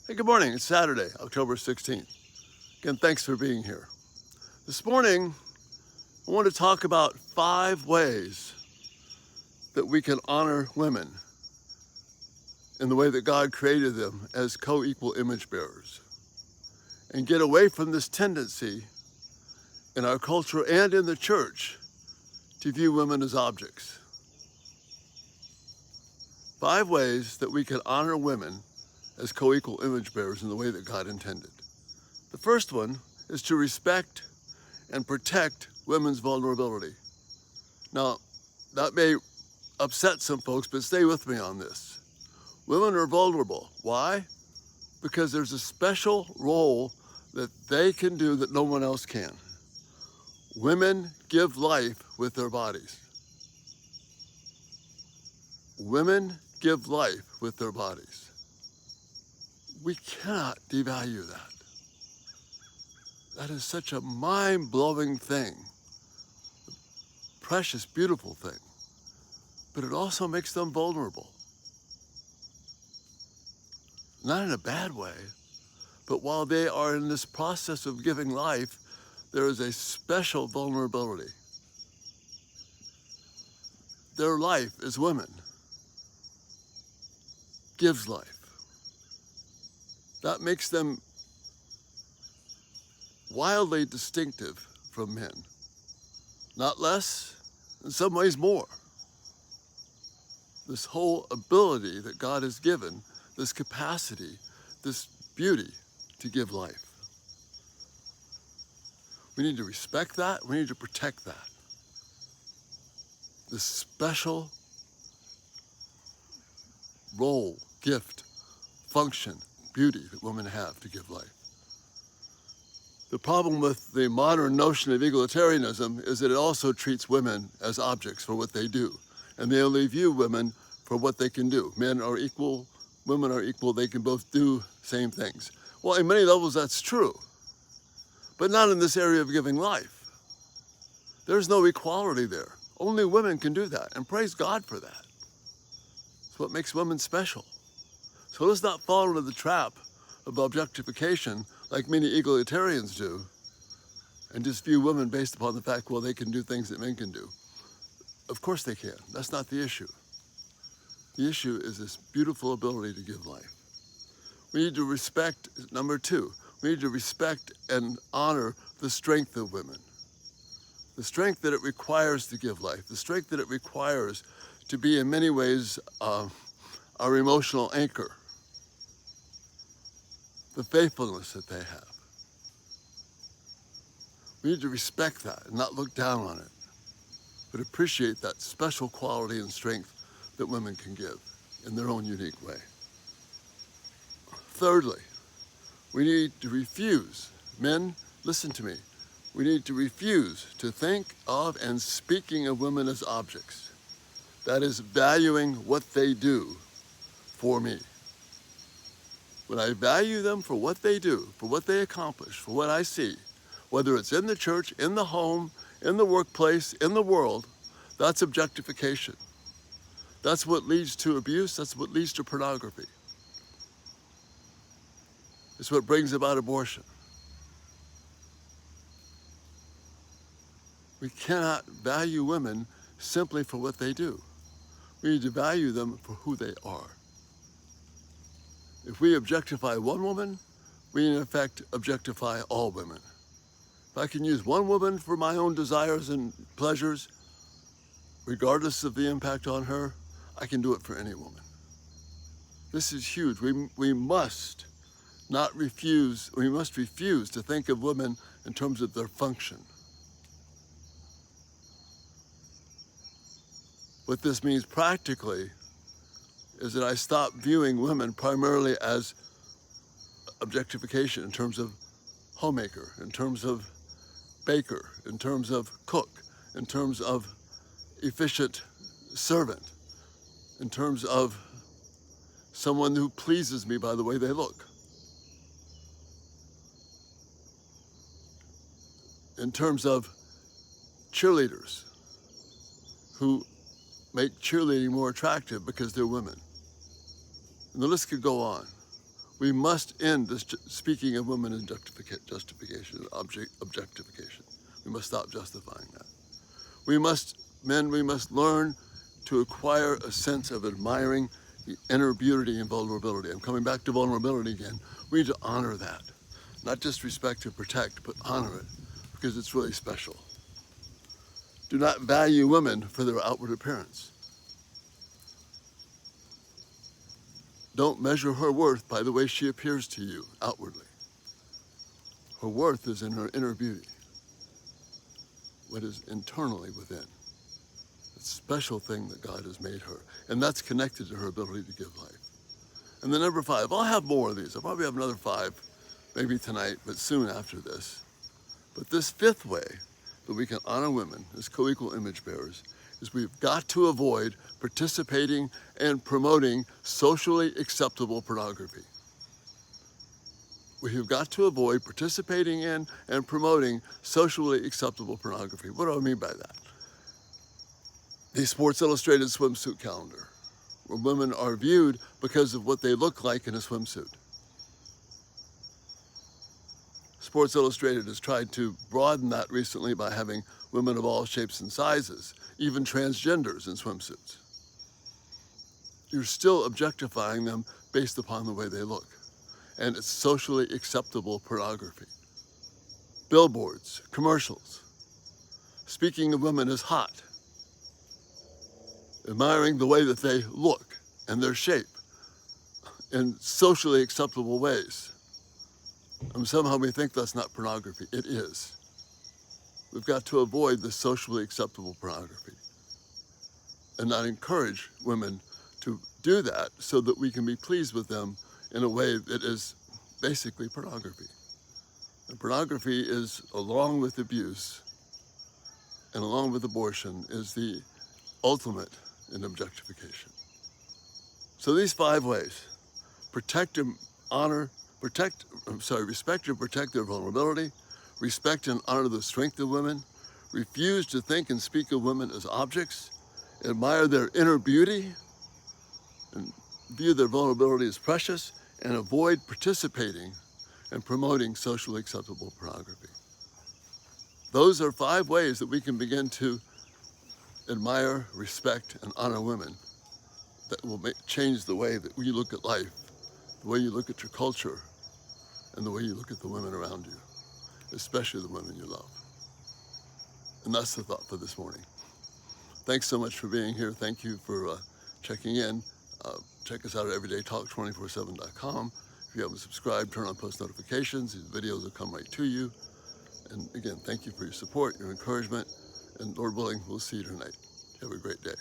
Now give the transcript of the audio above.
Hey, good morning. It's Saturday, October 16th. Again, thanks for being here. This morning, I want to talk about 5 ways that we can honor women in the way that God created them as co-equal image bearers and get away from this tendency in our culture and in the church to view women as objects. 5 ways that we can honor women as co-equal image bearers in the way that God intended. The first one is to respect and protect women's vulnerability. Now, that may upset some folks, but stay with me on this. Women are vulnerable. Why? Because there's a special role that they can do that no one else can. Women give life with their bodies. Women give life with their bodies. We cannot devalue that. That is such a mind-blowing thing, a precious, beautiful thing, but it also makes them vulnerable. Not in a bad way, but while they are in this process of giving life, there is a special vulnerability. Their life as women gives life. That makes them wildly distinctive from men. Not less, in some ways more. This whole ability that God has given, this capacity, this beauty to give life. We need to respect that. We need to protect that. This special role, gift, function, beauty that women have to give life. The problem with the modern notion of egalitarianism is that it also treats women as objects for what they do. And they only view women for what they can do. Men are equal, women are equal, they can both do same things. Well, in many levels that's true, but not in this area of giving life. There's no equality there. Only women can do that, and praise God for that. It's what makes women special. So let's not fall into the trap of objectification like many egalitarians do, and just view women based upon the fact, well, they can do things that men can do. Of course they can. That's not the issue. The issue is this beautiful ability to give life. We need to respect, number 2, we need to respect and honor the strength of women. The strength that it requires to give life, the strength that it requires to be in many ways our emotional anchor, the faithfulness that they have. We need to respect that and not look down on it, but appreciate that special quality and strength that women can give in their own unique way. Thirdly, we need to refuse. Men, listen to me. We need to refuse to think of and speaking of women as objects. That is valuing what they do for me. When I value them for what they do, for what they accomplish, for what I see, whether it's in the church, in the home, in the workplace, in the world, that's objectification. That's what leads to abuse. That's what leads to pornography. It's what brings about abortion. We cannot value women simply for what they do. We need to value them for who they are. If we objectify one woman, we in effect objectify all women. If I can use one woman for my own desires and pleasures, regardless of the impact on her, I can do it for any woman. This is huge. We must refuse to think of women in terms of their function. What this means practically is that I stop viewing women primarily as objectification in terms of homemaker, in terms of baker, in terms of cook, in terms of efficient servant, in terms of someone who pleases me by the way they look, in terms of cheerleaders who make cheerleading more attractive because they're women. And the list could go on. We must end this speaking of women as justification, objectification. We must stop justifying that. We must learn to acquire a sense of admiring the inner beauty and vulnerability. I'm coming back to vulnerability again. We need to honor that. Not just respect and protect, but honor it, because it's really special. Do not value women for their outward appearance. Don't measure her worth by the way she appears to you outwardly. Her worth is in her inner beauty, what is internally within. It's a special thing that God has made her, and that's connected to her ability to give life. And then number 5, I'll have more of these. I'll probably have another 5, maybe tonight, but soon after this. But this 5th way that we can honor women as co-equal image bearers is we've got to avoid participating and promoting socially acceptable pornography. We have got to avoid participating in and promoting socially acceptable pornography. What do I mean by that? The Sports Illustrated swimsuit calendar, where women are viewed because of what they look like in a swimsuit. Sports Illustrated has tried to broaden that recently by having women of all shapes and sizes, even transgenders in swimsuits. You're still objectifying them based upon the way they look. And it's socially acceptable pornography. Billboards, commercials, speaking of women as hot, admiring the way that they look and their shape in socially acceptable ways. And somehow we think that's not pornography. It is. We've got to avoid the socially acceptable pornography and not encourage women to do that so that we can be pleased with them in a way that is basically pornography. And pornography is, along with abuse and along with abortion, is the ultimate in objectification. So these 5 ways: respect and protect their vulnerability, respect and honor the strength of women, refuse to think and speak of women as objects, admire their inner beauty, and view their vulnerability as precious, and avoid participating and promoting socially acceptable pornography. Those are 5 ways that we can begin to admire, respect, and honor women that will change the way that we look at life, the way you look at your culture, and the way you look at the women around you, especially the women you love. And that's the thought for this morning. Thanks so much for being here. Thank you for checking in. Check us out at everydaytalk247.com. If you haven't subscribed, turn on post notifications. These videos will come right to you. And again, thank you for your support, your encouragement, and Lord willing, we'll see you tonight. Have a great day.